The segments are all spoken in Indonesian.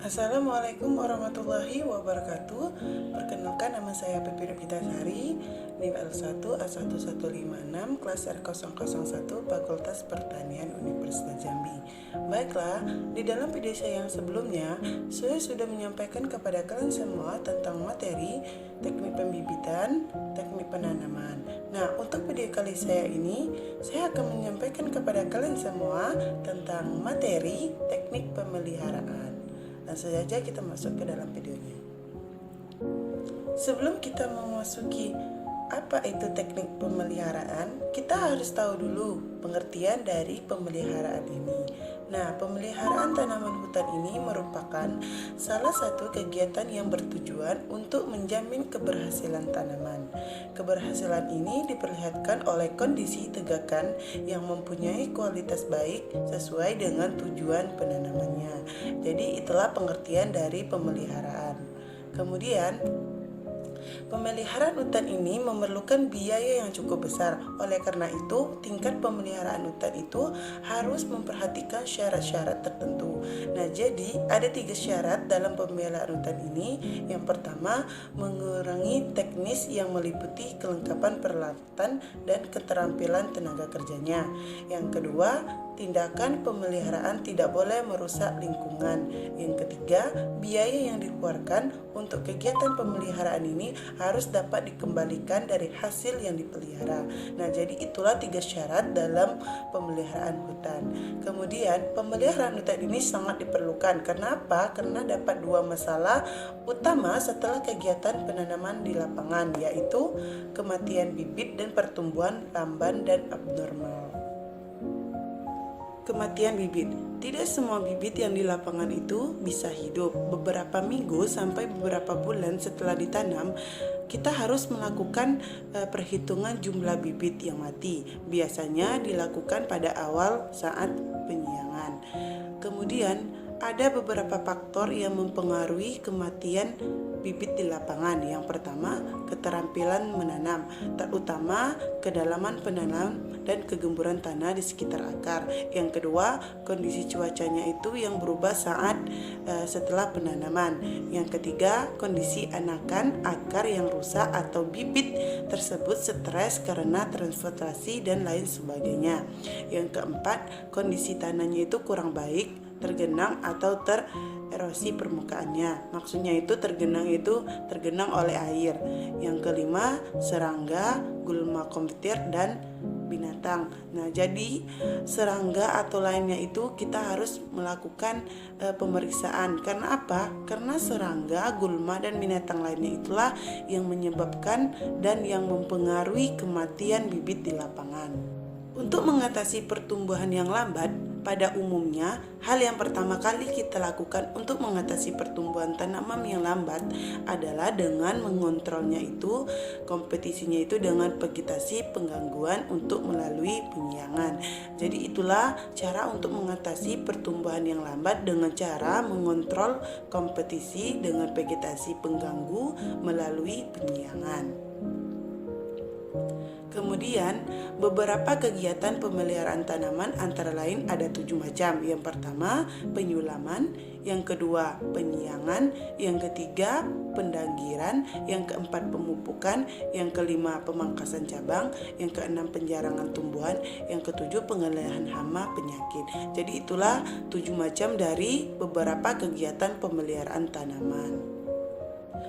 Assalamualaikum warahmatullahi wabarakatuh. Perkenalkan, nama saya Pepi Sari, NIM L1A1156, kelas R001, Fakultas Pertanian Universitas Jambi. Baiklah, di dalam video saya yang sebelumnya, saya sudah menyampaikan kepada kalian semua tentang materi teknik pembibitan, teknik penanaman. Nah, untuk video kali saya ini, saya akan menyampaikan kepada kalian semua tentang materi teknik pemeliharaan. Langsung saja kita masuk ke dalam videonya. Sebelum kita memasuki apa itu teknik pemeliharaan, kita harus tahu dulu pengertian dari pemeliharaan ini. Nah, pemeliharaan tanaman hutan ini merupakan salah satu kegiatan yang bertujuan untuk menjamin keberhasilan tanaman. Keberhasilan ini diperlihatkan oleh kondisi tegakan yang mempunyai kualitas baik sesuai dengan tujuan penanamannya. Jadi itulah pengertian dari pemeliharaan. Kemudian, pemeliharaan hutan ini memerlukan biaya yang cukup besar. Oleh karena itu, tingkat pemeliharaan hutan itu harus memperhatikan syarat-syarat tertentu. Nah, jadi ada 3 syarat dalam pemeliharaan hutan ini. Yang pertama, mengurangi teknis yang meliputi kelengkapan peralatan dan keterampilan tenaga kerjanya. Yang kedua, tindakan pemeliharaan tidak boleh merusak lingkungan. Yang ketiga, biaya yang dikeluarkan untuk kegiatan pemeliharaan ini harus dapat dikembalikan dari hasil yang dipelihara. Nah, jadi itulah 3 syarat dalam pemeliharaan hutan. Kemudian, pemeliharaan hutan ini sangat diperlukan. Kenapa? Karena dapat 2 masalah utama setelah kegiatan penanaman di lapangan, yaitu kematian bibit dan pertumbuhan lamban dan abnormal. Kematian bibit. Tidak semua bibit yang di lapangan itu bisa hidup. Beberapa minggu sampai beberapa bulan setelah ditanam, kita harus melakukan perhitungan jumlah bibit yang mati. Biasanya dilakukan pada awal saat penyiangan. Kemudian ada beberapa faktor yang mempengaruhi kematian bibit di lapangan. Yang pertama, keterampilan menanam, terutama kedalaman penanam dan kegemburan tanah di sekitar akar. Yang kedua, kondisi cuacanya itu yang berubah saat setelah penanaman. Yang ketiga, kondisi anakan akar yang rusak atau bibit tersebut stres karena transportasi dan lain sebagainya. Yang keempat, kondisi tanahnya itu kurang baik, tergenang atau tererosi permukaannya. Maksudnya itu tergenang oleh air. Yang kelima, serangga, gulma kompetitor dan binatang. Nah, jadi serangga atau lainnya itu kita harus melakukan pemeriksaan. Karena apa? Karena serangga, gulma dan binatang lainnya itulah yang menyebabkan dan yang mempengaruhi kematian bibit di lapangan. Untuk mengatasi pertumbuhan yang lambat, pada umumnya, hal yang pertama kali kita lakukan untuk mengatasi pertumbuhan tanaman yang lambat adalah dengan mengontrolnya itu, kompetisinya itu dengan vegetasi penggangguan untuk melalui penyiangan. Jadi itulah cara untuk mengatasi pertumbuhan yang lambat dengan cara mengontrol kompetisi dengan vegetasi pengganggu melalui penyiangan. Kemudian, beberapa kegiatan pemeliharaan tanaman antara lain ada 7 macam. Yang pertama, penyulaman. Yang kedua, penyiangan. Yang ketiga, pendanggiran. Yang keempat, pemupukan. Yang kelima, pemangkasan cabang. Yang keenam, penjarangan tumbuhan. Yang ketujuh, pengalihan hama penyakit. Jadi itulah 7 macam dari beberapa kegiatan pemeliharaan tanaman.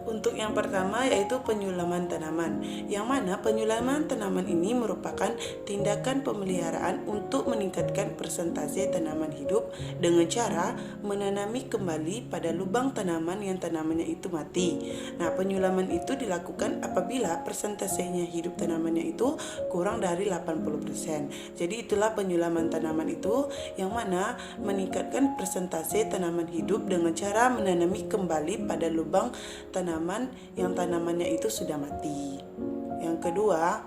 Untuk yang pertama yaitu penyulaman tanaman, yang mana penyulaman tanaman ini merupakan tindakan pemeliharaan untuk meningkatkan persentase tanaman hidup dengan cara menanami kembali pada lubang tanaman yang tanamannya itu mati. Nah, penyulaman itu dilakukan apabila persentasenya hidup tanamannya itu kurang dari 80%. Jadi itulah penyulaman tanaman itu, yang mana meningkatkan persentase tanaman hidup dengan cara menanami kembali pada lubang tanaman yang tanamannya itu sudah mati. Yang kedua,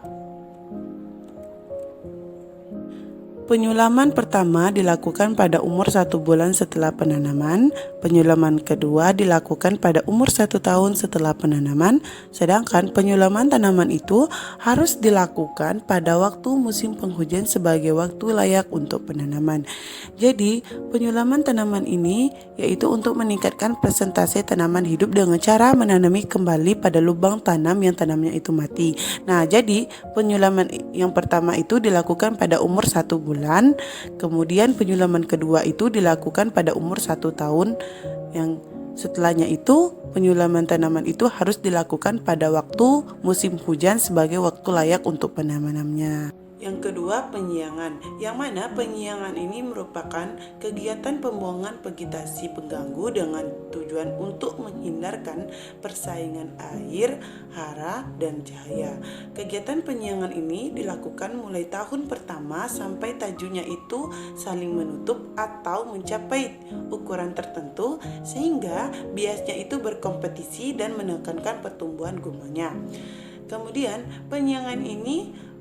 Penyulaman pertama dilakukan pada umur 1 bulan setelah penanaman, penyulaman kedua dilakukan pada umur 1 tahun setelah penanaman, sedangkan penyulaman tanaman itu harus dilakukan pada waktu musim penghujan sebagai waktu layak untuk penanaman. Jadi, penyulaman tanaman ini yaitu untuk meningkatkan presentasi tanaman hidup dengan cara menanami kembali pada lubang tanam yang tanamnya itu mati. Nah, jadi penyulaman yang pertama itu dilakukan pada umur 1 bulan, kemudian penyulaman kedua itu dilakukan pada umur 1 tahun, yang setelahnya itu penyulaman tanaman itu harus dilakukan pada waktu musim hujan sebagai waktu layak untuk penanamannya. Yang kedua, penyiangan, yang mana penyiangan ini merupakan kegiatan pembuangan vegetasi pengganggu dengan tujuan untuk menghindarkan persaingan air, hara, dan cahaya. Kegiatan penyiangan ini dilakukan mulai tahun pertama sampai tajunya itu saling menutup atau mencapai ukuran tertentu sehingga biasnya itu berkompetisi dan menekankan pertumbuhan gulmanya. Kemudian penyiangan ini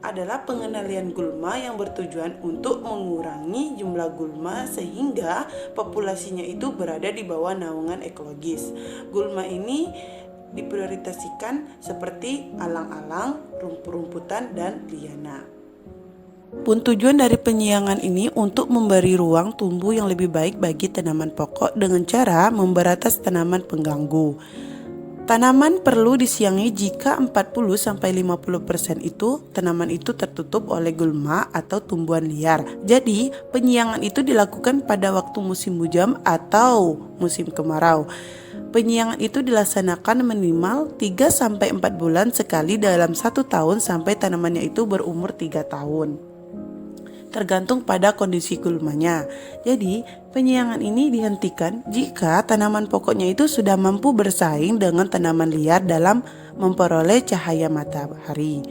adalah pengendalian gulma yang bertujuan untuk mengurangi jumlah gulma sehingga populasinya itu berada di bawah naungan ekologis. Gulma ini diprioritaskan seperti alang-alang, rumput-rumputan, dan liana. Pun tujuan dari penyiangan ini untuk memberi ruang tumbuh yang lebih baik bagi tanaman pokok dengan cara memberatas tanaman pengganggu. Tanaman perlu disiangi jika 40-50% itu tanaman itu tertutup oleh gulma atau tumbuhan liar. Jadi, penyiangan itu dilakukan pada waktu musim hujan atau musim kemarau. Penyiangan itu dilaksanakan minimal 3-4 bulan sekali dalam 1 tahun sampai tanamannya itu berumur 3 tahun. Tergantung pada kondisi gulmanya. Jadi, penyiangan ini dihentikan jika tanaman pokoknya itu sudah mampu bersaing dengan tanaman liar dalam memperoleh cahaya matahari.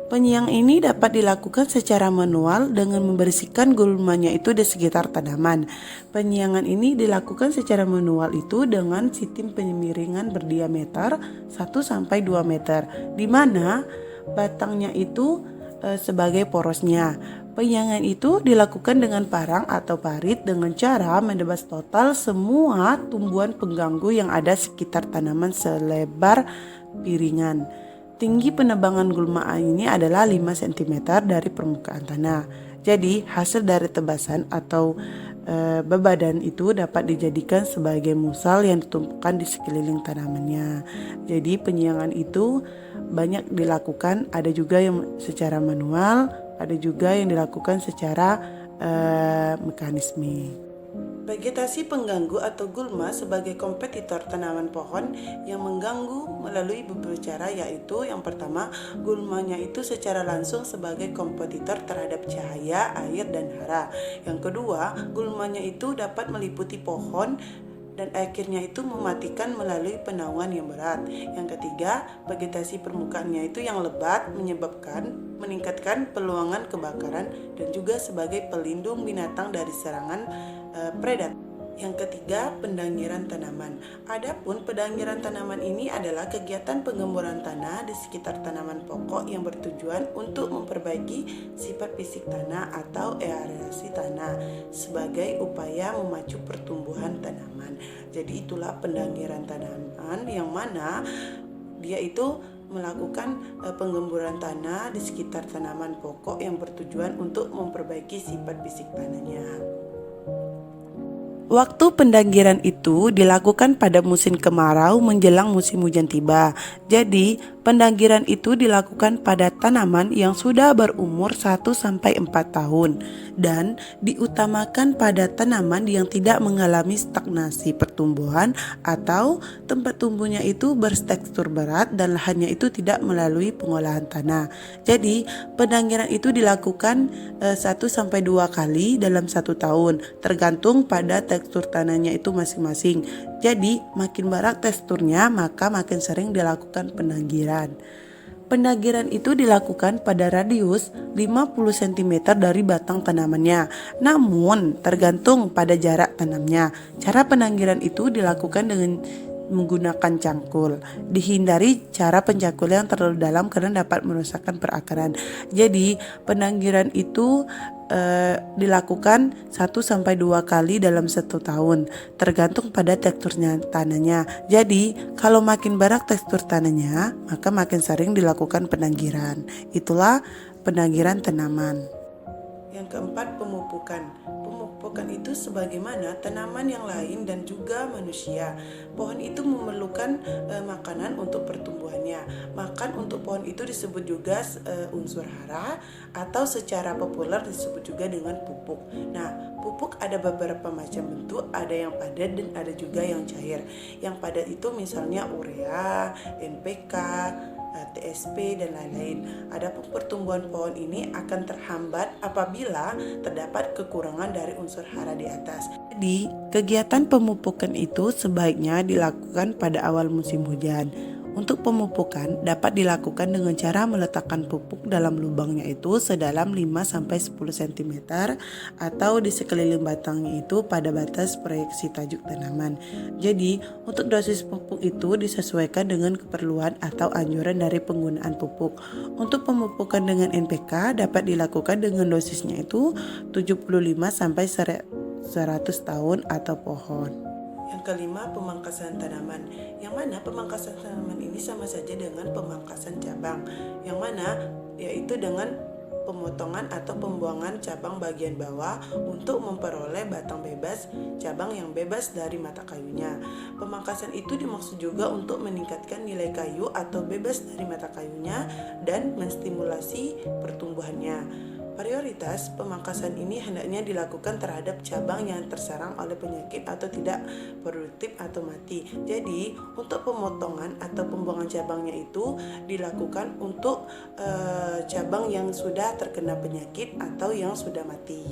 Penyiang ini dapat dilakukan secara manual dengan membersihkan gulmanya itu di sekitar tanaman. Penyiangan ini dilakukan secara manual itu dengan sistem penyemiringan berdiameter 1-2 meter, di mana batangnya itu sebagai porosnya. Penyiangan itu dilakukan dengan parang atau parit dengan cara menebas total semua tumbuhan pengganggu yang ada sekitar tanaman selebar piringan. Tinggi penebangan gulma ini adalah 5 cm dari permukaan tanah. Jadi hasil dari tebasan atau bebadan itu dapat dijadikan sebagai musal yang ditumpukan di sekeliling tanamannya. Jadi penyiangan itu banyak dilakukan, ada juga yang secara manual, ada juga yang dilakukan secara mekanisme. Vegetasi pengganggu atau gulma sebagai kompetitor tanaman pohon yang mengganggu melalui beberapa cara, yaitu yang pertama, gulmanya itu secara langsung sebagai kompetitor terhadap cahaya, air, dan hara. Yang kedua, gulmanya itu dapat meliputi pohon dan akhirnya itu mematikan melalui penaungan yang berat. Yang ketiga, vegetasi permukaannya itu yang lebat meningkatkan peluangan kebakaran dan juga sebagai pelindung binatang dari serangan predator. Yang ketiga, pendangiran tanaman. Adapun pendangiran tanaman ini adalah kegiatan penggemburan tanah di sekitar tanaman pokok yang bertujuan untuk memperbaiki sifat fisik tanah atau aerasi tanah sebagai upaya memacu pertumbuhan tanaman. Jadi itulah pendangiran tanaman yang mana dia itu melakukan penggemburan tanah di sekitar tanaman pokok yang bertujuan untuk memperbaiki sifat fisik tanahnya. Waktu pendanggiran itu dilakukan pada musim kemarau menjelang musim hujan tiba. Jadi, pendanggiran itu dilakukan pada tanaman yang sudah berumur 1-4 tahun dan diutamakan pada tanaman yang tidak mengalami stagnasi pertumbuhan atau tempat tumbuhnya itu bertekstur berat dan lahannya itu tidak melalui pengolahan tanah. Jadi, pendanggiran itu dilakukan 1-2 kali dalam 1 tahun, tergantung pada tekstur tanahnya itu masing-masing. Jadi makin barak teksturnya maka makin sering dilakukan pendanggiran. Pendanggiran itu dilakukan pada radius 50 cm dari batang tanamannya. Namun tergantung pada jarak tanamnya. Cara pendanggiran itu dilakukan dengan menggunakan cangkul. Dihindari cara pencakulan yang terlalu dalam karena dapat merusakkan perakaran. Jadi penanggiran itu dilakukan 1-2 kali dalam 1 tahun, tergantung pada teksturnya tanahnya. Jadi kalau makin barak tekstur tanahnya, maka makin sering dilakukan penanggiran. Itulah penanggiran tanaman. Yang keempat, pemupukan. Pemupukan itu sebagaimana tanaman yang lain dan juga manusia. Pohon itu memerlukan makanan untuk pertumbuhannya. Makan untuk pohon itu disebut juga unsur hara, atau secara populer disebut juga dengan pupuk. Nah, pupuk ada beberapa macam bentuk, ada yang padat dan ada juga yang cair. Yang padat itu misalnya urea, NPK, TSP dan lain-lain. Adapun pertumbuhan pohon ini akan terhambat apabila terdapat kekurangan dari unsur hara di atas. Jadi, kegiatan pemupukan itu sebaiknya dilakukan pada awal musim hujan. Untuk pemupukan dapat dilakukan dengan cara meletakkan pupuk dalam lubangnya itu sedalam 5-10 cm atau di sekeliling batangnya itu pada batas proyeksi tajuk tanaman. Jadi, untuk dosis pupuk itu disesuaikan dengan keperluan atau anjuran dari penggunaan pupuk. Untuk pemupukan dengan NPK dapat dilakukan dengan dosisnya itu 75-100 tahun atau pohon. Yang kelima, pemangkasan tanaman. Yang mana pemangkasan tanaman ini sama saja dengan pemangkasan cabang. Yang mana yaitu dengan pemotongan atau pembuangan cabang bagian bawah untuk memperoleh batang bebas, cabang yang bebas dari mata kayunya. Pemangkasan itu dimaksud juga untuk meningkatkan nilai kayu atau bebas dari mata kayunya dan menstimulasi pertumbuhannya. Prioritas pemangkasan ini hendaknya dilakukan terhadap cabang yang terserang oleh penyakit atau tidak produktif atau mati. Jadi, untuk pemotongan atau pembuangan cabangnya itu dilakukan untuk cabang yang sudah terkena penyakit atau yang sudah mati.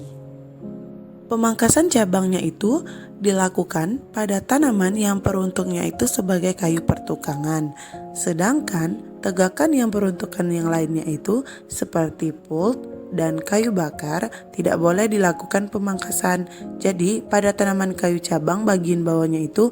Pemangkasan cabangnya itu dilakukan pada tanaman yang peruntuknya itu sebagai kayu pertukangan. Sedangkan tegakan yang peruntukan yang lainnya itu seperti pult dan kayu bakar tidak boleh dilakukan pemangkasan. Jadi pada tanaman kayu cabang bagian bawahnya itu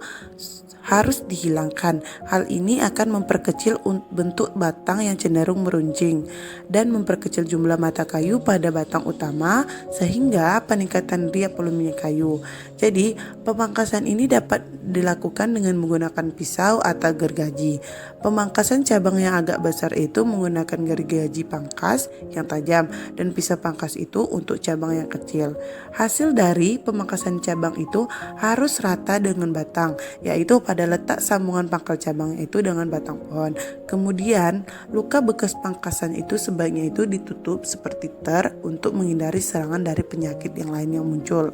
harus dihilangkan. Hal ini akan memperkecil bentuk batang yang cenderung meruncing dan memperkecil jumlah mata kayu pada batang utama sehingga peningkatan riap volumenya kayu. Jadi pemangkasan ini dapat dilakukan dengan menggunakan pisau atau gergaji. Pemangkasan cabang yang agak besar itu menggunakan gergaji pangkas yang tajam dan pisau pangkas itu untuk cabang yang kecil. Hasil dari pemangkasan cabang itu harus rata dengan batang, yaitu pada letak sambungan pangkal cabang itu dengan batang pohon. Kemudian luka bekas pangkasan itu sebaiknya itu ditutup seperti untuk menghindari serangan dari penyakit yang lain yang muncul.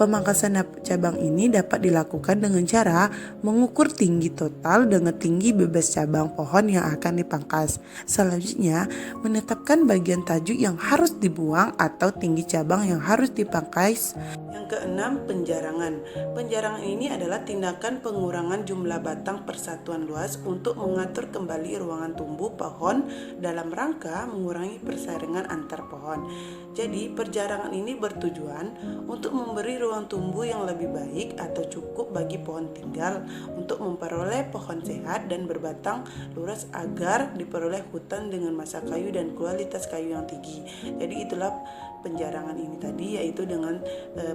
Pemangkasan cabang ini dapat dilakukan dengan cara mengukur tinggi total dengan tinggi bebas cabang pohon yang akan dipangkas. Selanjutnya menetapkan bagian tajuk yang harus dibuang atau tinggi cabang yang harus dipangkas. Yang keenam, penjarangan. Penjarangan ini adalah tindakan pengurangan jumlah batang persatuan luas untuk mengatur kembali ruangan tumbuh pohon dalam rangka mengurangi persaringan antar pohon. Jadi perjarangan ini bertujuan untuk memberi ruang tumbuh yang lebih baik atau cukup bagi pohon tinggal untuk memperoleh pohon sehat dan berbatang lurus agar diperoleh hutan dengan massa kayu dan kualitas kayu yang tinggi. Jadi itulah penjarangan ini tadi, yaitu dengan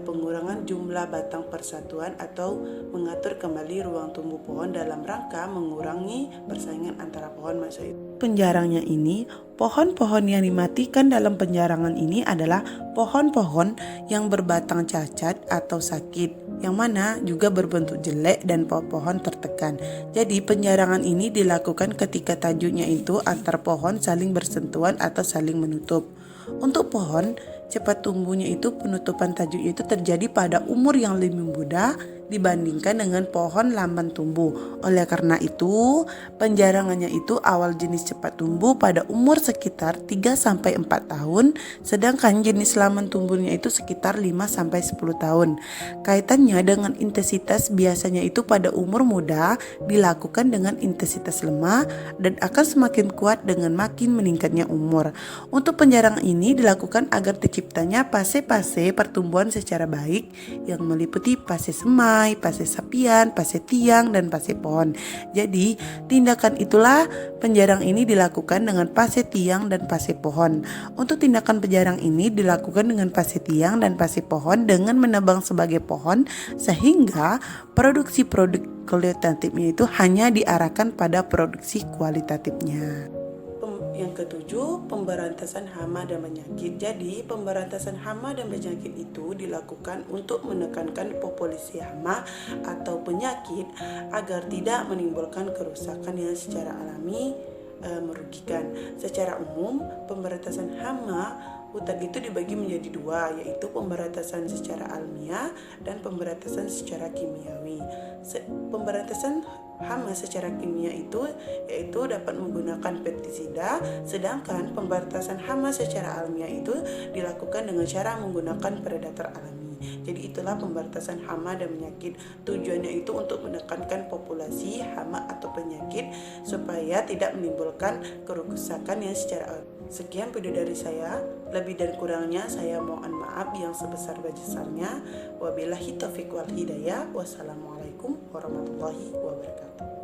pengurangan jumlah batang persatuan atau mengatur kembali ruang tumbuh pohon dalam rangka mengurangi persaingan antara pohon. Maksud penjarangnya ini, pohon-pohon yang dimatikan dalam penjarangan ini adalah pohon-pohon yang berbatang cacat atau sakit, yang mana juga berbentuk jelek dan pohon tertekan. Jadi penjarangan ini dilakukan ketika tajuknya itu antar pohon saling bersentuhan atau saling menutup. Untuk pohon cepat tumbuhnya itu penutupan tajuk itu terjadi pada umur yang lebih muda dibandingkan dengan pohon lamban tumbuh. Oleh karena itu, penjarangannya itu awal jenis cepat tumbuh pada umur sekitar 3-4 tahun, sedangkan jenis lamban tumbuhnya itu sekitar 5-10 tahun. Kaitannya dengan intensitas biasanya itu pada umur muda dilakukan dengan intensitas lemah dan akan semakin kuat dengan makin meningkatnya umur. Untuk penjarangan ini dilakukan agar terciptanya fase-fase pertumbuhan secara baik yang meliputi fase semak, sungai, pase sapian, pase tiang, dan pase pohon. Jadi tindakan itulah penjarang ini dilakukan dengan pase tiang dan pase pohon. Untuk tindakan penjarang ini dilakukan dengan pase tiang dan pase pohon dengan menebang sebagai pohon, sehingga produksi produk kualitatifnya itu hanya diarahkan pada produksi kualitatifnya. Yang ketujuh, pemberantasan hama dan penyakit. Jadi, pemberantasan hama dan penyakit itu dilakukan untuk menekankan populasi hama atau penyakit agar tidak menimbulkan kerusakan yang secara alami merugikan. Secara umum, pemberantasan hama hutan itu dibagi menjadi dua, yaitu pemberantasan secara alamiah dan pemberantasan secara kimiawi. Pemberantasan hama secara kimia itu yaitu dapat menggunakan pestisida, sedangkan pemberantasan hama secara alamiah itu dilakukan dengan cara menggunakan predator alami. Jadi itulah pemberantasan hama dan penyakit. Tujuannya itu untuk menekankan populasi hama atau penyakit supaya tidak menimbulkan kerusakan yang secara. Sekian video dari saya. Lebih dan kurangnya saya mohon maaf yang sebesar-besarnya. Wabillahi taufiq wal hidayah. Wassalamualaikum warahmatullahi wabarakatuh.